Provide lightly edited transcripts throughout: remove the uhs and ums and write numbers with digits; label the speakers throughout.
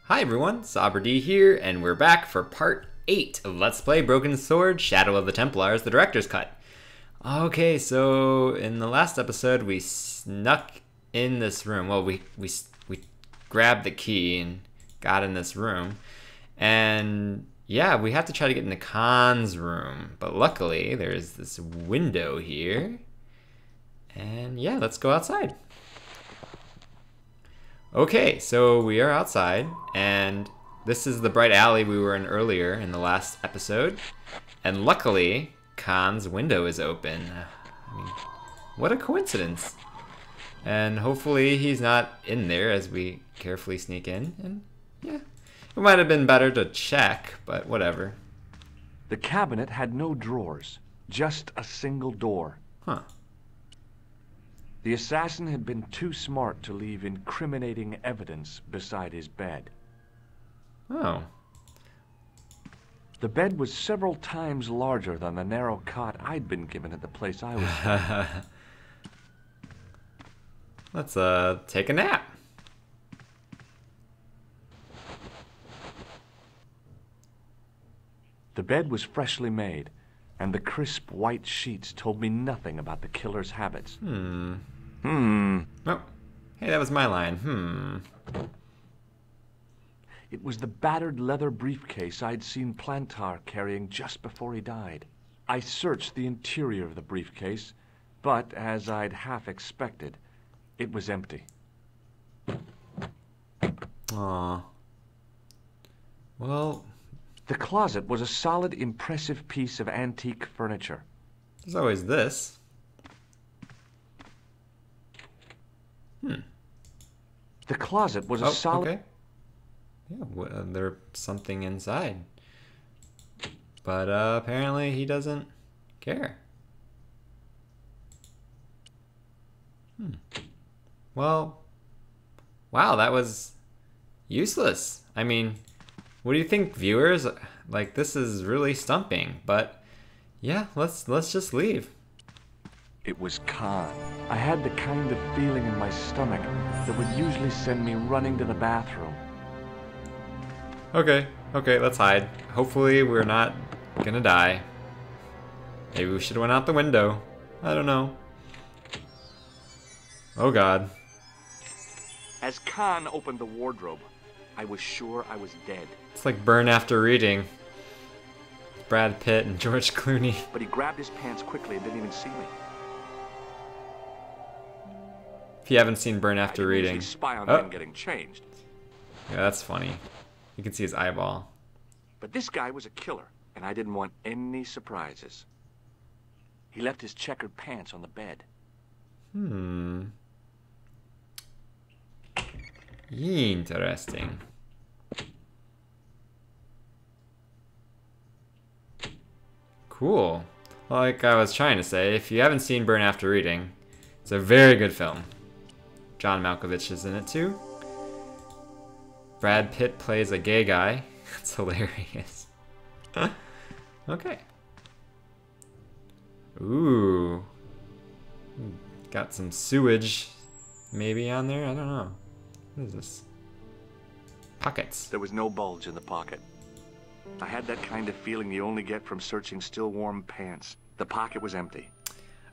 Speaker 1: Hi everyone, Saber D here, and we're back for part 8 of Let's Play Broken Sword, Shadow of the Templars, the Director's Cut. Okay, so in the last episode we snuck in this room. Well, we grabbed the key and got in this room. And yeah, we have to try to get into Kahn's room. But luckily, there's this window here. And yeah, let's go outside. Okay, so we are outside, and this is the bright alley we were in earlier in the last episode. And luckily, Kahn's window is open. I mean, what a coincidence. And hopefully he's not in there as we carefully sneak in. And yeah, it might have been better to check, but whatever.
Speaker 2: The cabinet had no drawers, just a single door.
Speaker 1: Huh.
Speaker 2: The assassin had been too smart to leave incriminating evidence beside his bed.
Speaker 1: Oh.
Speaker 2: The bed was several times larger than the narrow cot I'd been given at the place I was staying.
Speaker 1: Let's take a nap.
Speaker 2: The bed was freshly made, and the crisp white sheets told me nothing about the killer's habits.
Speaker 1: Oh, hey, that was my line.
Speaker 2: It was the battered leather briefcase I'd seen Plantar carrying just before he died. I searched the interior of the briefcase, but as I'd half expected, it was empty.
Speaker 1: Aw. Well,
Speaker 2: The closet was a solid, impressive piece of antique furniture.
Speaker 1: there's always this.
Speaker 2: The closet was a solid...
Speaker 1: Okay. Yeah, there's something inside. But apparently he doesn't care. Well, wow, that was useless. I mean, what do you think, viewers? Like, this is really stumping. But yeah, let's just leave.
Speaker 2: It was Kahn. I had the kind of feeling in my stomach that would usually send me running to the bathroom.
Speaker 1: Okay, let's hide. Hopefully we're not gonna die. Maybe we should have went out the window. I don't know. Oh god.
Speaker 2: As Kahn opened the wardrobe, I was sure I was dead.
Speaker 1: It's like Burn After Reading. Brad Pitt and George Clooney.
Speaker 2: But he grabbed his pants quickly and didn't even see me.
Speaker 1: If you haven't seen Burn After
Speaker 2: I didn't
Speaker 1: Reading.
Speaker 2: usually spy on men getting changed.
Speaker 1: Yeah, that's funny. You can see his eyeball.
Speaker 2: But this guy was a killer, and I didn't want any surprises. He left his checkered pants on the bed.
Speaker 1: Interesting. Cool. Like I was trying to say, if you haven't seen Burn After Reading, it's a very good film. John Malkovich is in it too. Brad Pitt plays a gay guy. It's hilarious. Okay. Ooh. Got some sewage maybe on there? I don't know. What is this? Pockets.
Speaker 2: There was no bulge in the pocket. I had that kind of feeling you only get from searching still warm pants. The pocket was empty.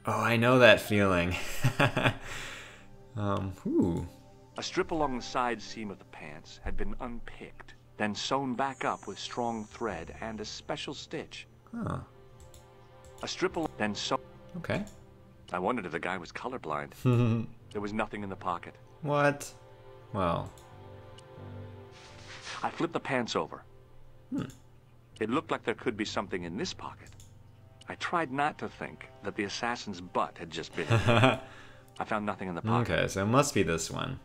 Speaker 1: Oh, I know that feeling. Ooh.
Speaker 2: A strip along the side seam of the pants had been unpicked, then sewn back up with strong thread and a special stitch.
Speaker 1: Huh.
Speaker 2: A strip then sewn...
Speaker 1: Okay.
Speaker 2: I wondered if the guy was colorblind. There was nothing in the pocket.
Speaker 1: What? Well.
Speaker 2: I flipped the pants over. It looked like there could be something in this pocket. I tried not to think that the assassin's butt had just been in. I found nothing in the pocket.
Speaker 1: Okay, so it must be this one.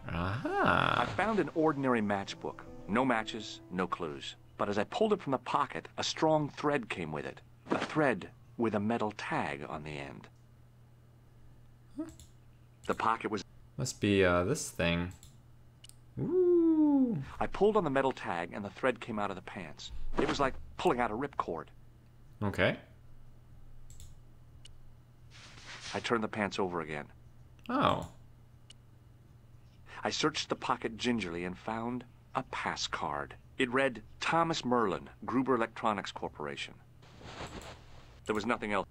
Speaker 1: Aha.
Speaker 2: I found an ordinary matchbook. No matches, no clues. But as I pulled it from the pocket, a strong thread came with it. A thread with a metal tag on the end. The pocket was...
Speaker 1: Must be this thing. Ooh.
Speaker 2: I pulled on the metal tag and the thread came out of the pants. It was like pulling out a ripcord.
Speaker 1: Okay.
Speaker 2: I turned the pants over again.
Speaker 1: Oh.
Speaker 2: I searched the pocket gingerly and found a pass card. It read, Thomas Moerlin, Gruber Electronics Corporation. There was nothing else.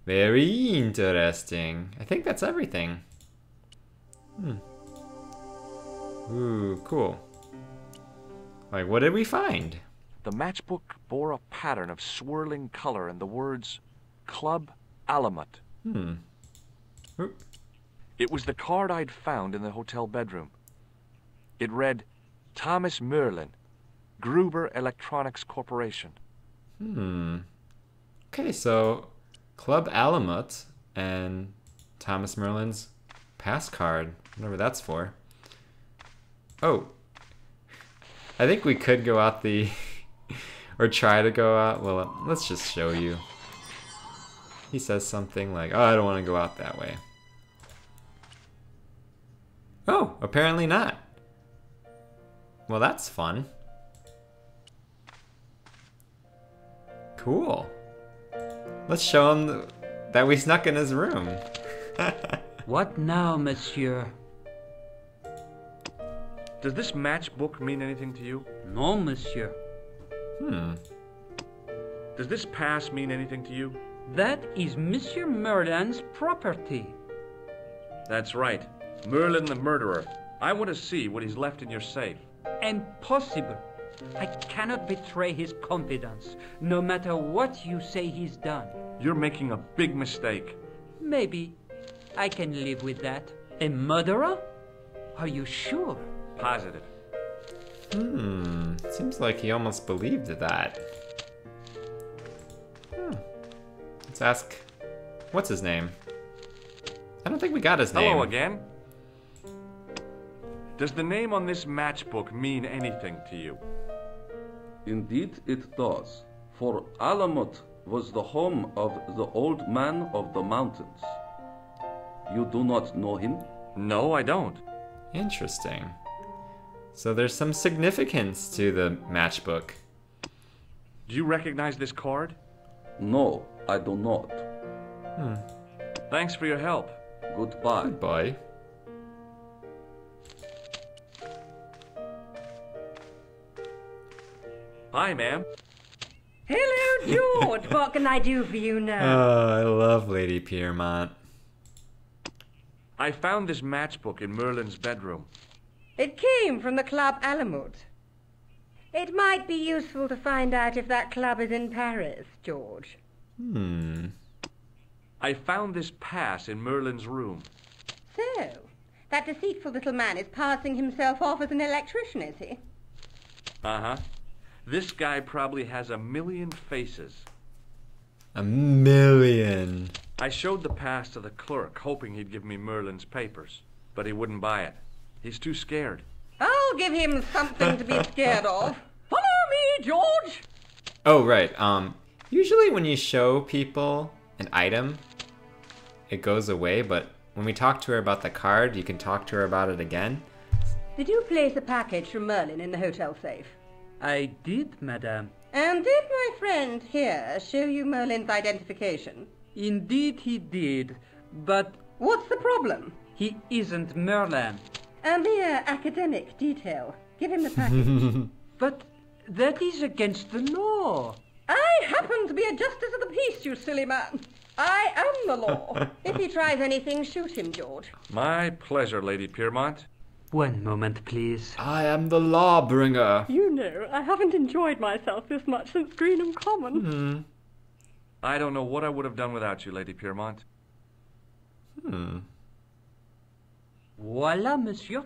Speaker 1: Very interesting. I think that's everything. Ooh, cool. Like, what did we find?
Speaker 2: The matchbook bore a pattern of swirling color and the words, Club Alamut.
Speaker 1: Oop.
Speaker 2: It was the card I'd found in the hotel bedroom. It read, Thomas Moerlin, Gruber Electronics Corporation.
Speaker 1: Okay, so Club Alamut and Thomas Moerlin's pass card, whatever that's for. Oh, I think we could go out the, or try to go out. Well, let's just show you. He says something like, oh, I don't want to go out that way. Oh, apparently not. Well, that's fun. Cool. Let's show him that we snuck in his room.
Speaker 3: What now, monsieur?
Speaker 2: Does this matchbook mean anything to you?
Speaker 3: No, monsieur.
Speaker 2: Does this pass mean anything to you?
Speaker 3: That is Monsieur Moerlin's property.
Speaker 2: That's right. Moerlin the murderer. I want to see what he's left in your safe.
Speaker 3: Impossible. I cannot betray his confidence, no matter what you say he's done.
Speaker 2: You're making a big mistake.
Speaker 3: Maybe. I can live with that. A murderer? Are you sure?
Speaker 2: Positive.
Speaker 1: Seems like he almost believed that. Let's ask, what's his name? I don't think we got his name.
Speaker 2: Hello again. Does the name on this matchbook mean anything to you?
Speaker 4: Indeed it does, for Alamut was the home of the old man of the mountains. You do not know him?
Speaker 2: No, I don't.
Speaker 1: Interesting. So there's some significance to the matchbook.
Speaker 2: Do you recognize this card?
Speaker 4: No, I do not.
Speaker 2: Thanks for your help.
Speaker 4: Goodbye.
Speaker 1: Goodbye.
Speaker 2: Hi, ma'am.
Speaker 5: Hello, George. What can I do for you now?
Speaker 1: Oh, I love Lady Piermont.
Speaker 2: I found this matchbook in Moerlin's bedroom.
Speaker 5: It came from the Club Alamut. It might be useful to find out if that club is in Paris, George.
Speaker 2: I found this pass in Moerlin's room.
Speaker 5: So, that deceitful little man is passing himself off as an electrician, is he?
Speaker 2: Uh-huh. This guy probably has 1 million faces.
Speaker 1: 1 million.
Speaker 2: I showed the pass to the clerk, hoping he'd give me Moerlin's papers, but he wouldn't buy it. He's too scared.
Speaker 5: I'll give him something to be scared of. Follow me, George!
Speaker 1: Oh, right. Usually when you show people an item, it goes away, but when we talk to her about the card, you can talk to her about it again.
Speaker 5: Did you place a package from Moerlin in the hotel safe?
Speaker 3: I did, madame.
Speaker 5: And did my friend here show you Moerlin's identification?
Speaker 3: Indeed he did, but
Speaker 5: What's the problem?
Speaker 3: he isn't Moerlin.
Speaker 5: A mere academic detail. Give him the package.
Speaker 3: But that is against the law.
Speaker 5: I happen to be a justice of the peace, you silly man. I am the law. If he tries anything, shoot him, George.
Speaker 2: My pleasure, Lady Piermont.
Speaker 3: One moment, please.
Speaker 1: I am the lawbringer.
Speaker 5: You know, I haven't enjoyed myself this much since Greenham Common.
Speaker 2: I don't know what I would have done without you, Lady Piermont.
Speaker 3: Voilà, monsieur.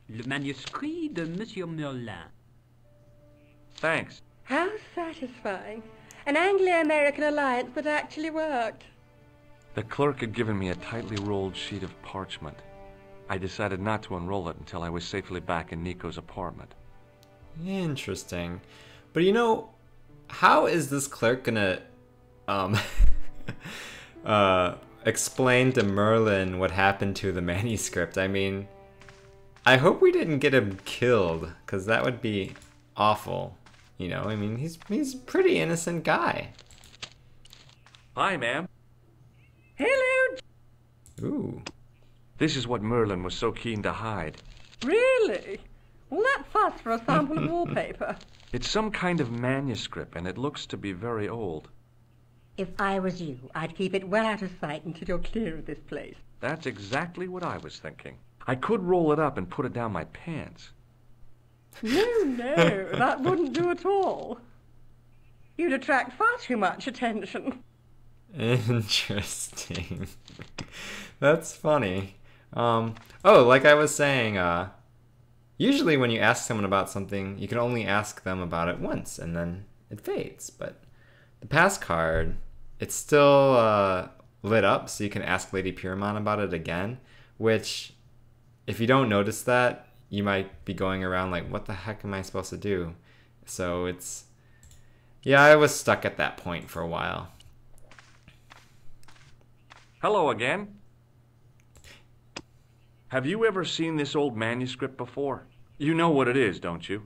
Speaker 3: Le manuscrit de Monsieur Moerlin.
Speaker 2: Thanks.
Speaker 5: How satisfying. An Anglo-American alliance that actually worked.
Speaker 2: The clerk had given me a tightly rolled sheet of parchment. I decided not to unroll it until I was safely back in Nico's apartment.
Speaker 1: Interesting. But you know, how is this clerk gonna explain to Moerlin what happened to the manuscript? I mean, I hope we didn't get him killed, because that would be awful. You know, I mean, he's a pretty innocent guy.
Speaker 2: Hi, ma'am.
Speaker 5: Hello.
Speaker 1: Ooh.
Speaker 2: This is what Moerlin was so keen to hide.
Speaker 5: Really? Well, ask for a sample of wallpaper.
Speaker 2: It's some kind of manuscript, and it looks to be very old.
Speaker 5: If I was you, I'd keep it well out of sight until you're clear of this place.
Speaker 2: That's exactly what I was thinking. I could roll it up and put it down my pants.
Speaker 5: No, that wouldn't do at all. You'd attract far too much attention.
Speaker 1: Interesting. That's funny. Like I was saying, usually when you ask someone about something, you can only ask them about it once, and then it fades. But the pass card, it's still lit up, so you can ask Lady Piermont about it again, which, if you don't notice that, you might be going around like, what the heck am I supposed to do? So it's... Yeah, I was stuck at that point for a while.
Speaker 2: Hello again. Have you ever seen this old manuscript before? You know what it is, don't you?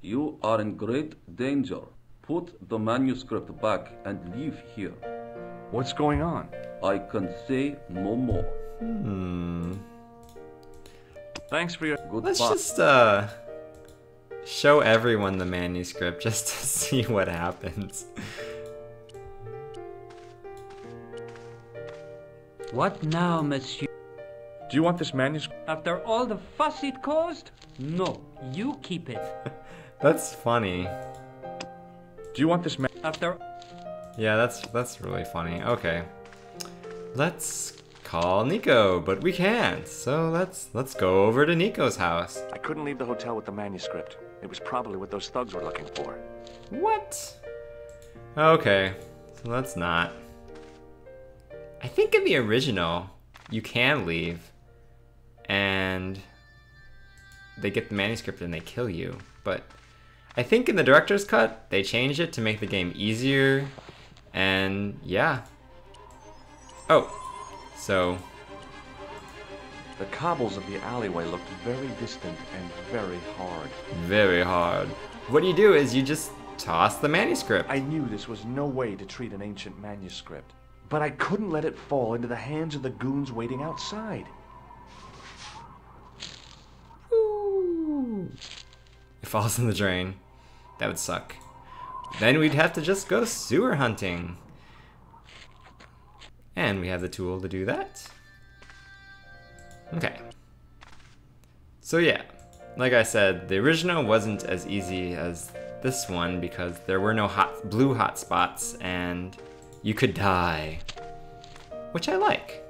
Speaker 4: You are in great danger. Put the manuscript back and leave here.
Speaker 2: What's going on?
Speaker 4: I can say no more.
Speaker 2: Thanks for your...
Speaker 4: Goodbye.
Speaker 1: Let's just show everyone the manuscript just to see what happens.
Speaker 3: What now, monsieur?
Speaker 2: Do you want this manuscript?
Speaker 3: After all the fuss it caused? No, you keep it.
Speaker 1: That's funny.
Speaker 2: Do you want this
Speaker 3: After...
Speaker 1: Yeah, that's really funny. Okay. Let's call Nico, but we can't. So let's go over to Nico's house.
Speaker 2: I couldn't leave the hotel with the manuscript. It was probably what those thugs were looking for.
Speaker 1: What? Okay, so let's not. I think in the original, you can leave, and they get the manuscript and they kill you. But I think in the director's cut, they changed it to make the game easier, and yeah. Oh, so...
Speaker 2: The cobbles of the alleyway looked very distant and very hard.
Speaker 1: Very hard. What you do is you just toss the manuscript.
Speaker 2: I knew this was no way to treat an ancient manuscript, but I couldn't let it fall into the hands of the goons waiting outside.
Speaker 1: Ooh. It falls in the drain. That would suck. Then we'd have to just go sewer hunting. And we have the tool to do that. Okay. So yeah, like I said, the original wasn't as easy as this one because there were no blue hotspots and you could die. Which I like.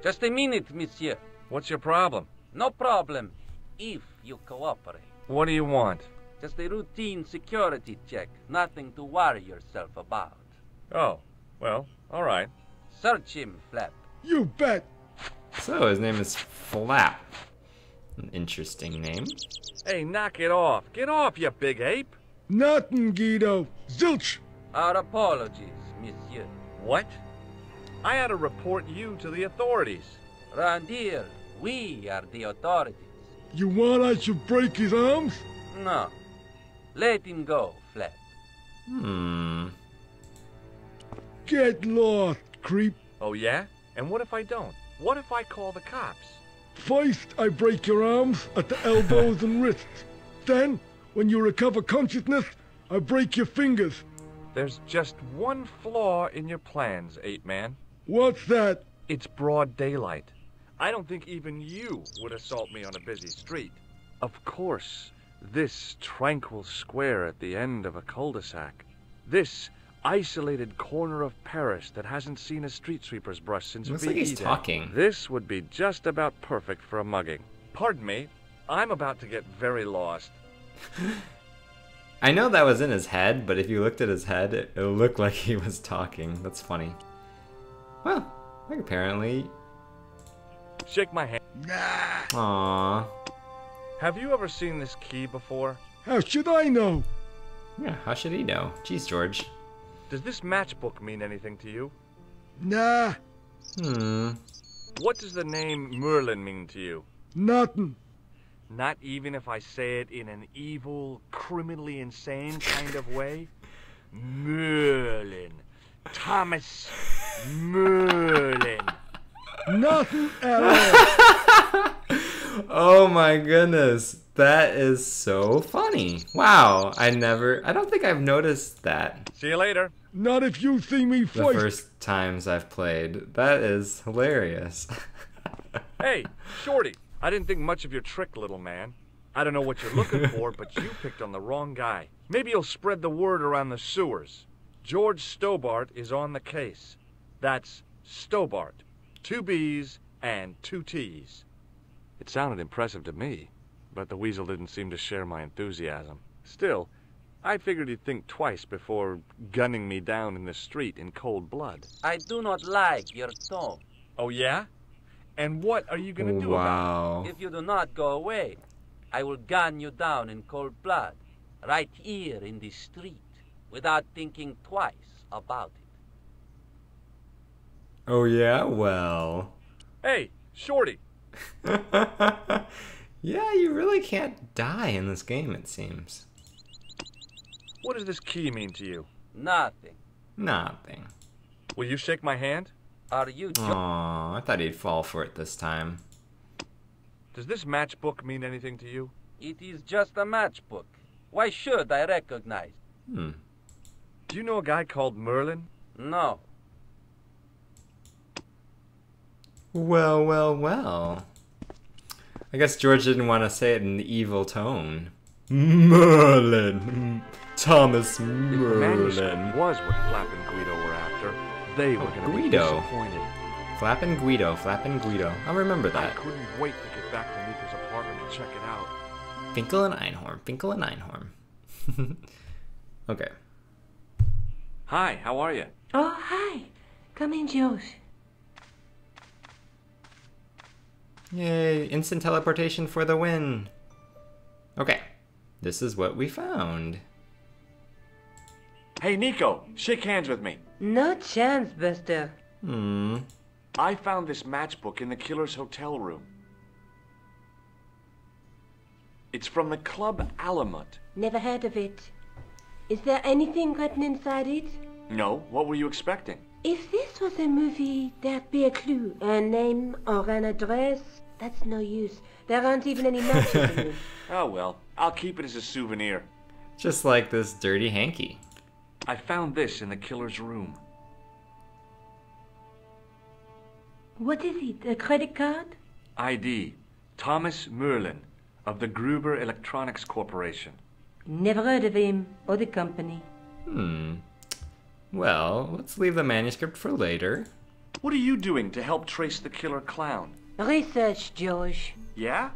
Speaker 6: Just a minute, monsieur.
Speaker 2: What's your problem?
Speaker 6: No problem, if you cooperate.
Speaker 2: What do you want?
Speaker 6: Just a routine security check. Nothing to worry yourself about.
Speaker 2: Oh, well, all right.
Speaker 6: Search him, Flap.
Speaker 7: You bet.
Speaker 1: So his name is Flap. An interesting name.
Speaker 2: Hey, knock it off. Get off, you big ape.
Speaker 7: Nothing, Guido. Zilch.
Speaker 6: Our apologies, monsieur.
Speaker 2: What? I had to report you to the authorities.
Speaker 6: Round here, we are the authorities.
Speaker 7: You want I should break his arms?
Speaker 6: No. Let him go, Flap.
Speaker 7: Get lost, creep.
Speaker 2: Oh, yeah? And what if I don't? What if I call the cops?
Speaker 7: First, I break your arms at the elbows and wrists. Then, when you recover consciousness, I break your fingers.
Speaker 2: There's just one flaw in your plans, ape-man.
Speaker 7: What's that?
Speaker 2: It's broad daylight. I don't think even you would assault me on a busy street. Of course, this tranquil square at the end of a cul-de-sac. This isolated corner of Paris that hasn't seen a street sweeper's brush since
Speaker 1: Looks
Speaker 2: VE
Speaker 1: like he's
Speaker 2: Day.
Speaker 1: talking.
Speaker 2: This would be just about perfect for a mugging. Pardon me, I'm about to get very lost.
Speaker 1: I know that was in his head, but if you looked at his head, it looked like he was talking. That's funny. Well, like apparently...
Speaker 2: Shake my hand.
Speaker 1: Aww.
Speaker 2: Have you ever seen this key before?
Speaker 7: How should I know?
Speaker 1: Yeah, how should he know? Jeez, George.
Speaker 2: Does this matchbook mean anything to you?
Speaker 7: Nah,
Speaker 2: What does the name Moerlin mean to you?
Speaker 7: nothing.
Speaker 2: Not even if I say it in an evil, criminally insane kind of way? Moerlin. Thomas Moerlin.
Speaker 7: Nothing at all.
Speaker 1: Oh my goodness. That is so funny. Wow, I don't think I've noticed that
Speaker 2: See you later.
Speaker 7: Not if you see me
Speaker 1: the
Speaker 7: fight.
Speaker 1: first times I've played. That is hilarious.
Speaker 2: Hey, Shorty. I didn't think much of your trick, little man. I don't know what you're looking for, but you picked on the wrong guy. Maybe you'll spread the word around the sewers. George Stobart is on the case. That's Stobart. 2 B's and 2 T's. It sounded impressive to me, but the weasel didn't seem to share my enthusiasm. Still, I figured he'd think twice before gunning me down in the street in cold blood.
Speaker 6: I do not like your tone.
Speaker 2: Oh, yeah? And what are you gonna do about
Speaker 1: Wow.
Speaker 6: If you do not go away, I will gun you down in cold blood, right here in the street, without thinking twice about it.
Speaker 1: Oh yeah, well.
Speaker 2: it? Hey, Shorty.
Speaker 1: Yeah, you really can't die in this game, it seems.
Speaker 2: What does this key mean to you?
Speaker 6: Nothing.
Speaker 1: Nothing.
Speaker 2: Will you shake my hand?
Speaker 6: Are you
Speaker 1: Aw, I thought he'd fall for it this time.
Speaker 2: Does this matchbook mean anything to you?
Speaker 6: It is just a matchbook. Why should I recognize?
Speaker 1: Hmm.
Speaker 2: Do you know a guy called Moerlin?
Speaker 6: No.
Speaker 1: Well, well, well. I guess George didn't want to say it in the evil tone. Moerlin. Thomas
Speaker 2: If manuscript
Speaker 1: Moerlin.
Speaker 2: was what Flap and Guido were after, they were going to be
Speaker 1: Guido.
Speaker 2: disappointed.
Speaker 1: Flap and Guido, Flap and Guido. I'll remember
Speaker 2: I
Speaker 1: that.
Speaker 2: couldn't wait to get back to Niko's apartment and check it out.
Speaker 1: Finkel and Einhorn, Finkel and Einhorn. Okay.
Speaker 2: Hi, how are you?
Speaker 5: Oh, hi. Come in, George.
Speaker 1: Yay, instant teleportation for the win. Okay, this is what we found.
Speaker 2: Hey, Nico, shake hands with me.
Speaker 5: No chance, Buster.
Speaker 2: I found this matchbook in the killer's hotel room. It's from the Club Alamut.
Speaker 5: Never heard of it. Is there anything written inside it?
Speaker 2: No, what were you expecting?
Speaker 5: If this was a movie, there'd be a clue. A name or an address. That's no use. There aren't even any matches in it.
Speaker 2: Oh well, I'll keep it as a souvenir.
Speaker 1: Just like this dirty hanky.
Speaker 2: I found this in the killer's room.
Speaker 5: What is it? A credit card?
Speaker 2: ID, Thomas Moerlin, of the Gruber Electronics Corporation.
Speaker 5: Never heard of him or the company.
Speaker 1: Well, let's leave the manuscript for later.
Speaker 2: What are you doing to help trace the killer clown?
Speaker 5: Research, George.
Speaker 2: Yeah?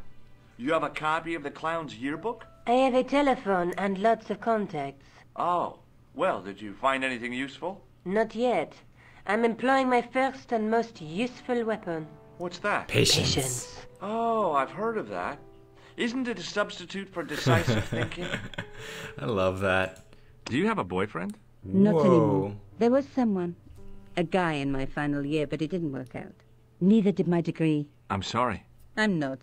Speaker 2: You have a copy of the clown's yearbook?
Speaker 5: I have a telephone and lots of contacts.
Speaker 2: Oh, well, did you find anything useful?
Speaker 5: Not yet. I'm employing my first and most useful weapon.
Speaker 2: What's that?
Speaker 1: Patience.
Speaker 2: Oh, I've heard of that. Isn't it a substitute for decisive thinking?
Speaker 1: I love that.
Speaker 2: Do you have a boyfriend?
Speaker 5: Not
Speaker 1: Whoa.
Speaker 5: anymore. There was someone. A guy in my final year, but it didn't work out. Neither did my degree.
Speaker 2: I'm sorry.
Speaker 5: I'm not.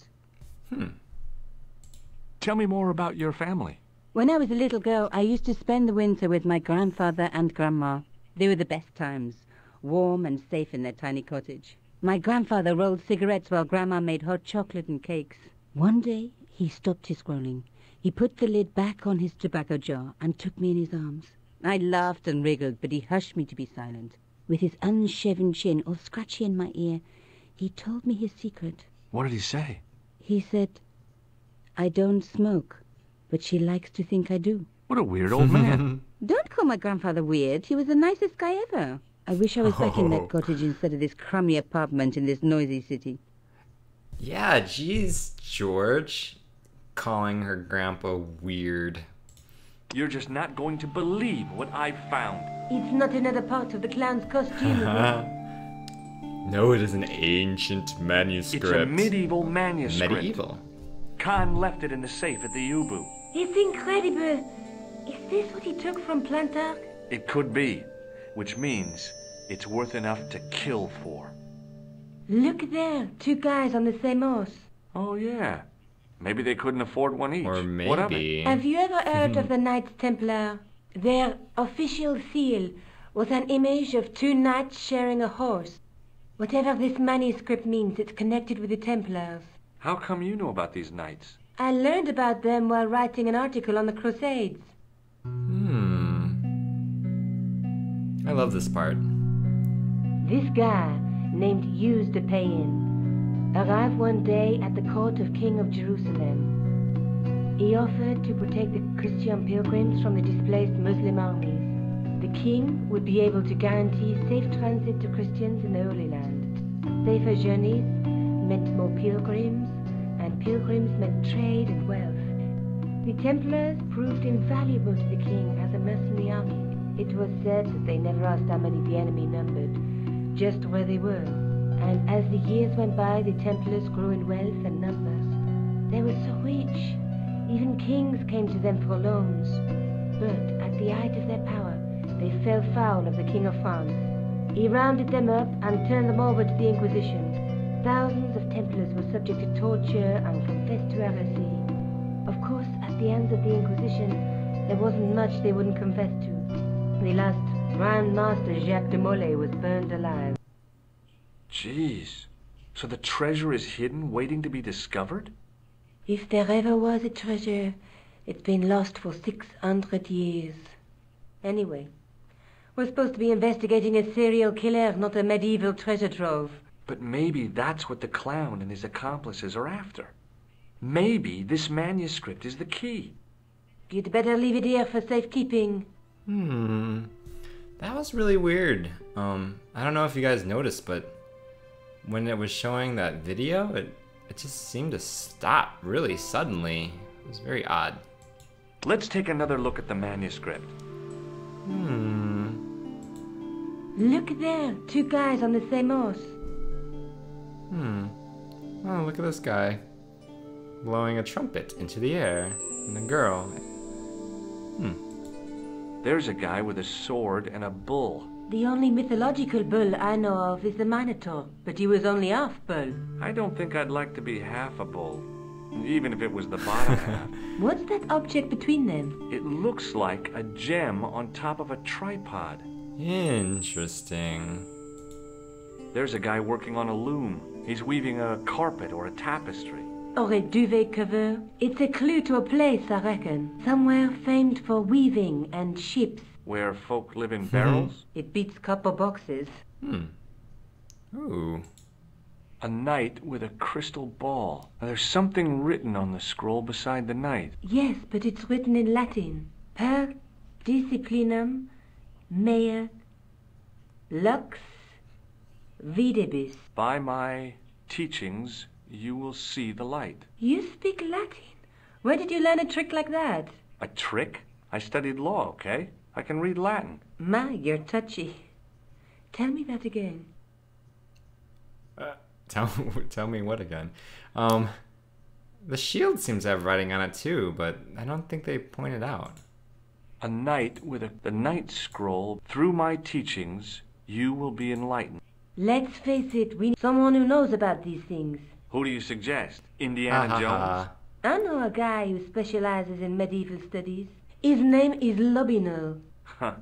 Speaker 2: Tell me more about your family.
Speaker 5: When I was a little girl, I used to spend the winter with my grandfather and grandma. They were the best times, warm and safe in their tiny cottage. My grandfather rolled cigarettes while grandma made hot chocolate and cakes. One day, he stopped his scrolling. He put the lid back on his tobacco jar and took me in his arms. I laughed and wriggled, but he hushed me to be silent. With his unshaven chin all scratchy in my ear, he told me his secret.
Speaker 2: What did he say?
Speaker 5: He said, I don't smoke, but she likes to think I do.
Speaker 2: What a weird old man.
Speaker 5: Don't call my grandfather weird. He was the nicest guy ever. I wish I was back in that cottage instead of this crummy apartment in this noisy city.
Speaker 1: Yeah, geez, George. Calling her grandpa weird.
Speaker 2: You're just not going to believe what I found.
Speaker 5: It's not another part of the clown's costume, is it?
Speaker 1: No, it is an ancient manuscript.
Speaker 2: It's a medieval manuscript.
Speaker 1: Medieval.
Speaker 2: Kahn left it in the safe at the U-boot.
Speaker 5: It's incredible. Is this what he took from Plantark?
Speaker 2: It could be, which means it's worth enough to kill for.
Speaker 5: Look there, 2 guys on the same horse.
Speaker 2: Oh, yeah. Maybe they couldn't afford one each.
Speaker 1: Or
Speaker 2: What of it?
Speaker 1: maybe.
Speaker 5: Have you ever heard of the Knights Templar? Their official seal was an image of 2 knights sharing a horse. Whatever this manuscript means, it's connected with the Templars.
Speaker 2: How come you know about these knights?
Speaker 5: I learned about them while writing an article on the Crusades.
Speaker 1: I love this part.
Speaker 5: This guy, named Hughes de Payen, arrived one day at the court of King of Jerusalem. He offered to protect the Christian pilgrims from the displaced Muslim armies. The king would be able to guarantee safe transit to Christians in the Holy Land. Safer journeys meant more pilgrims, and pilgrims meant trade and wealth. The Templars proved invaluable to the king as a mercenary army. It was said that they never asked how many the enemy numbered, just where they were. And as the years went by, the Templars grew in wealth and numbers. They were so rich, even kings came to them for loans. But at the height of their power, they fell foul of the King of France. He rounded them up and turned them over to the Inquisition. Thousands of Templars were subject to torture and confessed to heresy. Of course, at the hands of the Inquisition, there wasn't much they wouldn't confess to. The last Grand Master Jacques de Molay was burned alive.
Speaker 2: Jeez. So the treasure is hidden, waiting to be discovered?
Speaker 5: If there ever was a treasure, it's been lost for 600 years. Anyway, we're supposed to be investigating a serial killer, not a medieval treasure trove.
Speaker 2: But maybe that's what the clown and his accomplices are after. Maybe this manuscript is the key.
Speaker 5: You'd better leave it here for safekeeping.
Speaker 1: That was really weird. I don't know if you guys noticed, but when it was showing that video, it just seemed to stop really suddenly. It was very odd.
Speaker 2: Let's take another look at the manuscript.
Speaker 5: Look there, two guys on the same horse.
Speaker 1: Oh, look at this guy blowing a trumpet into the air, and a girl.
Speaker 2: There's a guy with a sword and a bull.
Speaker 5: The only mythological bull I know of is the Minotaur, but he was only half bull.
Speaker 2: I don't think I'd like to be half a bull, even if it was the bottom half.
Speaker 5: What's that object between them?
Speaker 2: It looks like a gem on top of a tripod.
Speaker 1: Interesting.
Speaker 2: There's a guy working on a loom. He's weaving a carpet or a tapestry.
Speaker 5: Or a duvet cover. It's a clue to a place, I reckon. Somewhere famed for weaving and ships.
Speaker 2: Where folk live in barrels?
Speaker 5: It beats copper boxes.
Speaker 1: Ooh.
Speaker 2: A knight with a crystal ball. Now, there's something written on the scroll beside the knight.
Speaker 5: Yes, but it's written in Latin. Per disciplinam mea lux videbis.
Speaker 2: By my teachings, you will see the light.
Speaker 5: You speak Latin? Where did you learn a trick like that?
Speaker 2: A trick? I studied law, okay? I can read Latin.
Speaker 5: My, you're touchy. Tell me that again.
Speaker 1: Tell me what again? The shield seems to have writing on it too, but I don't think they pointed out.
Speaker 2: A knight with the knight scroll. Through my teachings, you will be enlightened.
Speaker 5: Let's face it, we need someone who knows about these things.
Speaker 2: Who do you suggest? Indiana Jones?
Speaker 5: I know a guy who specializes in medieval studies. His name is Lobinol.
Speaker 2: Huh.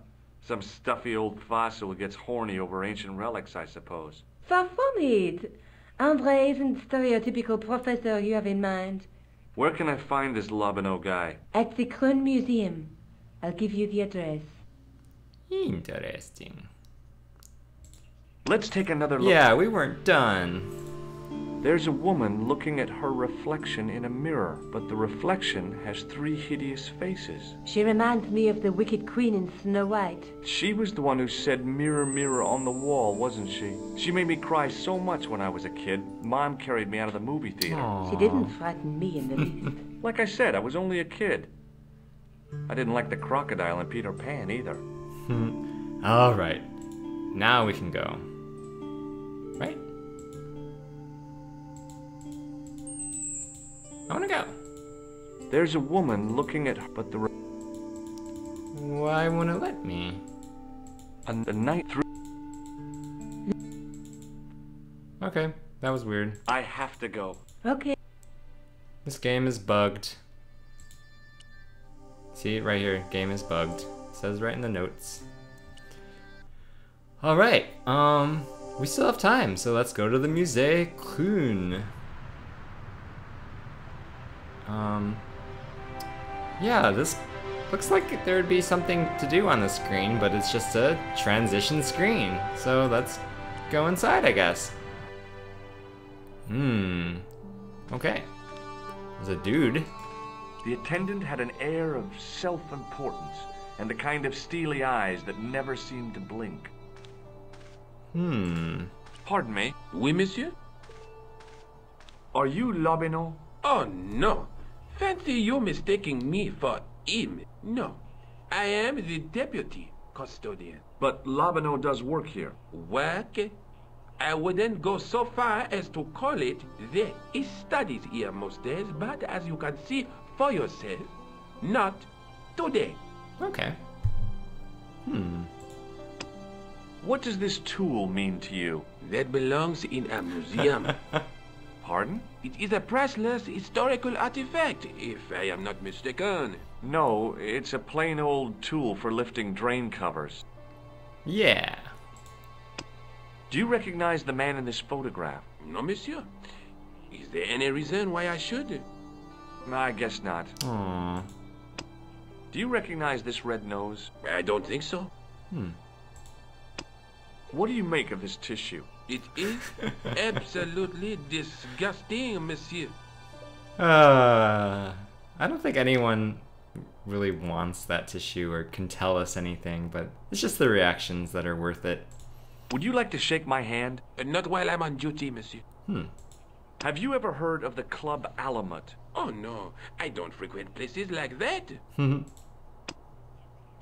Speaker 2: Some stuffy old fossil who gets horny over ancient relics, I suppose.
Speaker 5: Far from it. Andre isn't the stereotypical professor you have in mind.
Speaker 2: Where can I find this Lobino guy?
Speaker 5: At the Krön Museum. I'll give you the address.
Speaker 1: Interesting.
Speaker 2: Let's take another look.
Speaker 1: Yeah, we weren't done.
Speaker 2: There's a woman looking at her reflection in a mirror, but the reflection has 3 hideous faces.
Speaker 5: She reminds me of the Wicked Queen in Snow White.
Speaker 2: She was the one who said, "Mirror, mirror on the wall," wasn't she? She made me cry so much when I was a kid. Mom carried me out of the movie theater.
Speaker 1: Aww.
Speaker 5: She didn't frighten me in the least.
Speaker 2: Like I said, I was only a kid. I didn't like the crocodile in Peter Pan either.
Speaker 1: All right. Now we can go. Right? I want to go.
Speaker 2: There's a woman looking at her, but the
Speaker 1: Why won't it let me?
Speaker 2: and the night through.
Speaker 1: Okay, that was weird.
Speaker 2: I have to go.
Speaker 5: Okay.
Speaker 1: This game is bugged. See it right here. Game is bugged. It says right in the notes. All right. We still have time, so let's go to the Musée Clun. Yeah, this looks like there would be something to do on the screen, but it's just a transition screen. So let's go inside, I guess. Okay. There's a dude.
Speaker 2: The attendant had an air of self-importance and the kind of steely eyes that never seemed to blink. Pardon me.
Speaker 8: Oui, monsieur?
Speaker 2: Are you Lobineau?
Speaker 8: Oh, no. Fancy you mistaking me for him. No. I am the deputy custodian.
Speaker 2: But Lobineau does work here.
Speaker 8: Work? I wouldn't go so far as to call it there. He studies here most days, but as you can see for yourself, not today.
Speaker 1: Okay.
Speaker 2: What does this tool mean to you?
Speaker 8: That belongs in a museum.
Speaker 2: Pardon?
Speaker 8: It is a priceless historical artifact, if I am not mistaken.
Speaker 2: No, it's a plain old tool for lifting drain covers.
Speaker 1: Yeah.
Speaker 2: Do you recognize the man in this photograph?
Speaker 8: No, monsieur. Is there any reason why I should?
Speaker 2: I guess not.
Speaker 1: Aww.
Speaker 2: Do you recognize this red nose?
Speaker 8: I don't think so.
Speaker 2: What do you make of this tissue?
Speaker 8: It is absolutely disgusting, monsieur.
Speaker 1: I don't think anyone really wants that tissue or can tell us anything, but it's just the reactions that are worth it.
Speaker 2: Would you like to shake my hand?
Speaker 8: Not while I'm on duty, monsieur.
Speaker 2: Have you ever heard of the Club Alamut?
Speaker 8: Oh, no. I don't frequent places like that.
Speaker 2: Do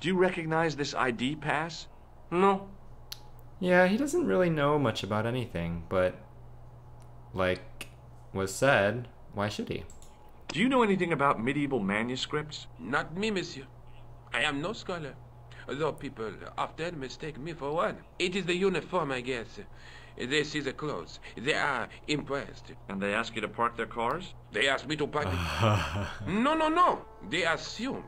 Speaker 2: you recognize this ID pass?
Speaker 8: No.
Speaker 1: Yeah, he doesn't really know much about anything, but like was said, why should he?
Speaker 2: Do you know anything about medieval manuscripts?
Speaker 8: Not me, monsieur. I am no scholar. Though people often mistake me for one. It is the uniform, I guess. They see the clothes. They are impressed.
Speaker 2: And they ask you to park their cars?
Speaker 8: They ask me to park it. No. They assume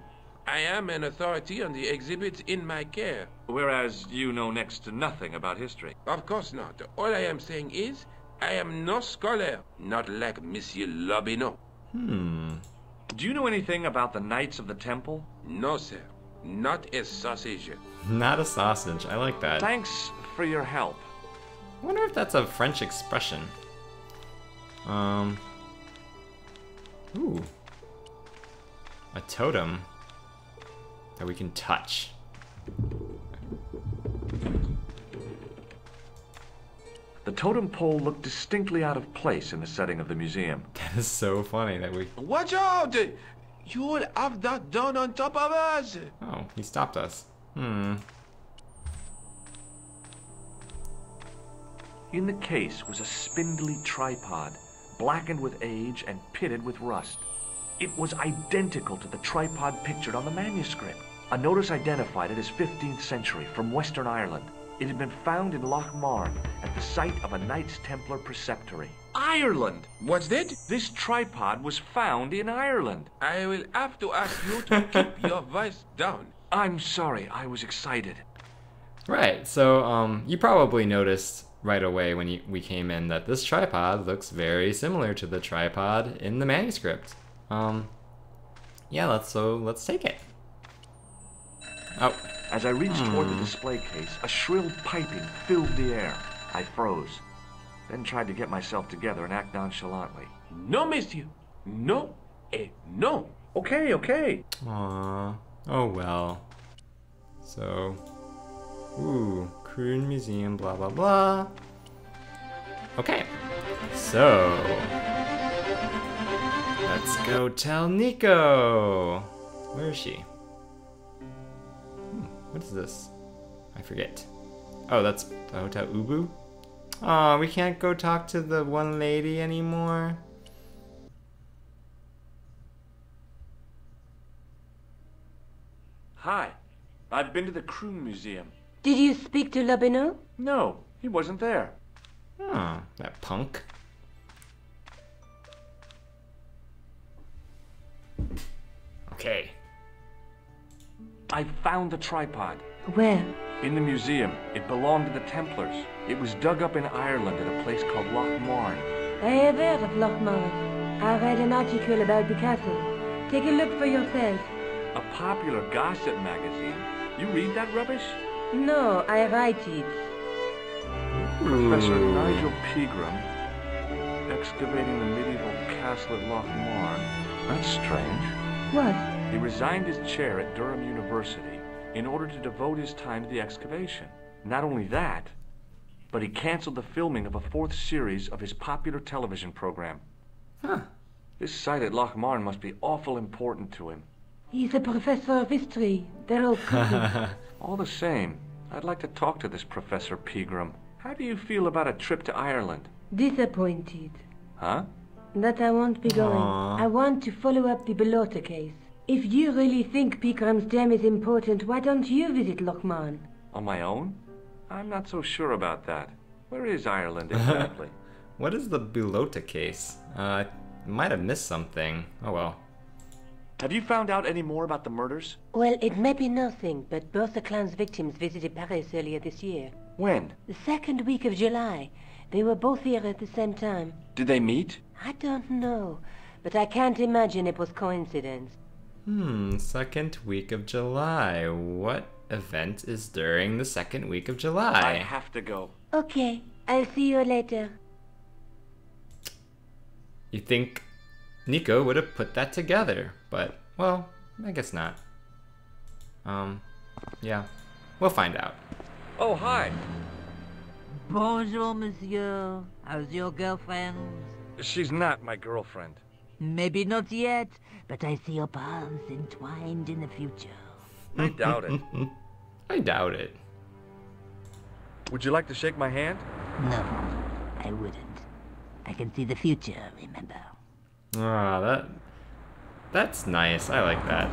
Speaker 8: I am an authority on the exhibits in my care.
Speaker 2: Whereas you know next to nothing about history.
Speaker 8: Of course not. All I am saying is, I am no scholar. Not like Monsieur Lobineau.
Speaker 2: Do you know anything about the Knights of the Temple?
Speaker 8: No, sir. Not a sausage.
Speaker 1: Not a sausage. I like that.
Speaker 2: Thanks for your help.
Speaker 1: I wonder if that's a French expression. Ooh. A totem that we can touch.
Speaker 2: The totem pole looked distinctly out of place in the setting of the museum.
Speaker 1: That is so funny that we...
Speaker 8: Watch out! You will have that done on top of us!
Speaker 1: Oh, he stopped us.
Speaker 2: In the case was a spindly tripod, blackened with age and pitted with rust. It was identical to the tripod pictured on the manuscript. A notice identified it as 15th century from Western Ireland. It had been found in Loch Marn at the site of a Knights Templar preceptory. Ireland!
Speaker 8: What's that?
Speaker 2: This tripod was found in Ireland.
Speaker 8: I will have to ask you to keep your voice down.
Speaker 2: I'm sorry, I was excited.
Speaker 1: Right, so you probably noticed right away when we came in that this tripod looks very similar to the tripod in the manuscript. Yeah, let's take it. Oh.
Speaker 2: As I reached toward the display case, a shrill piping filled the air. I froze, then tried to get myself together and act nonchalantly.
Speaker 8: No, monsieur. No, no.
Speaker 2: Okay.
Speaker 1: Aww. Oh well. So, ooh, Croon Museum, blah blah blah. Okay, so let's go tell Nico. Where is she? What is this? I forget. Oh, that's the Hotel Ubu? Aw, we can't go talk to the one lady anymore.
Speaker 2: Hi, I've been to the Croon Museum.
Speaker 9: Did you speak to Lobineau?
Speaker 2: No, he wasn't there.
Speaker 1: Oh, that punk. Okay.
Speaker 2: I found the tripod.
Speaker 9: Where?
Speaker 2: In the museum. It belonged to the Templars. It was dug up in Ireland at a place called Loch Marn.
Speaker 9: I have heard of Loch Marn. I read an article about the castle. Take a look for yourself.
Speaker 2: A popular gossip magazine? You read that rubbish?
Speaker 9: No, I write it.
Speaker 2: Professor Nigel Pegram, excavating the medieval castle at Lochmarn. That's strange.
Speaker 9: What?
Speaker 2: He resigned his chair at Durham University in order to devote his time to the excavation. Not only that, but he canceled the filming of a 4th series of his popular television program.
Speaker 1: Huh.
Speaker 2: This site at Lochmarn must be awful important to him.
Speaker 9: He's a professor of history. They're all cousins.
Speaker 2: All the same, I'd like to talk to this Professor Pegram. How do you feel about a trip to Ireland?
Speaker 9: Disappointed.
Speaker 2: Huh?
Speaker 9: That I won't be going.
Speaker 1: Aww.
Speaker 9: I want to follow up the Belota case. If you really think Pegram's gem is important, why don't you visit Lochmarn?
Speaker 2: On my own? I'm not so sure about that. Where is Ireland exactly?
Speaker 1: What is the Belota case? I might have missed something. Oh well.
Speaker 2: Have you found out any more about the murders?
Speaker 9: Well, it may be nothing, but both the clan's victims visited Paris earlier this year.
Speaker 2: When?
Speaker 9: The 2nd week of July. They were both here at the same time.
Speaker 2: Did they meet?
Speaker 9: I don't know, but I can't imagine it was coincidence.
Speaker 1: 2nd week of July. What event is during the 2nd week of July?
Speaker 2: I have to go.
Speaker 9: Okay, I'll see you later.
Speaker 1: You think Nico would have put that together, but, well, I guess not. Yeah, we'll find out.
Speaker 2: Oh, hi.
Speaker 10: Bonjour, monsieur. How's your girlfriend?
Speaker 2: She's not my girlfriend.
Speaker 10: Maybe not yet, but I see your paths entwined in the future.
Speaker 2: I doubt it.
Speaker 1: I doubt it.
Speaker 2: Would you like to shake my hand?
Speaker 10: No, I wouldn't. I can see the future, remember?
Speaker 1: Ah, that's nice. I like that.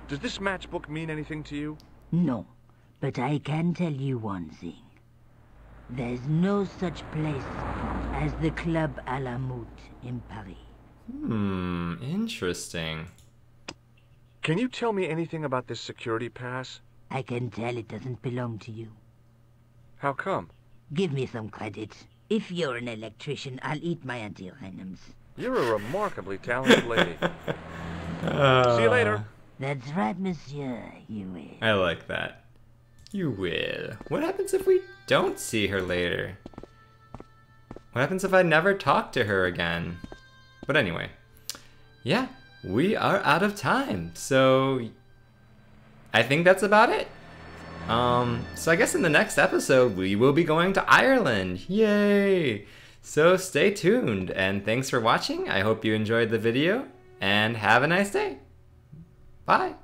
Speaker 2: Does this matchbook mean anything to you?
Speaker 10: No, but I can tell you one thing. There's no such place as the Club Alamut in Paris.
Speaker 1: Interesting.
Speaker 2: Can you tell me anything about this security pass?
Speaker 10: I can tell it doesn't belong to you.
Speaker 2: How come?
Speaker 10: Give me some credit. If you're an electrician, I'll eat my antirhythms.
Speaker 2: You're a remarkably talented lady. See you later.
Speaker 10: That's right, monsieur. You will.
Speaker 1: I like that. You will. What happens if we don't see her later? What happens if I never talk to her again? But anyway, yeah, we are out of time. So I think that's about it. So I guess in the next episode, we will be going to Ireland. Yay! So stay tuned, and thanks for watching. I hope you enjoyed the video, and have a nice day. Bye.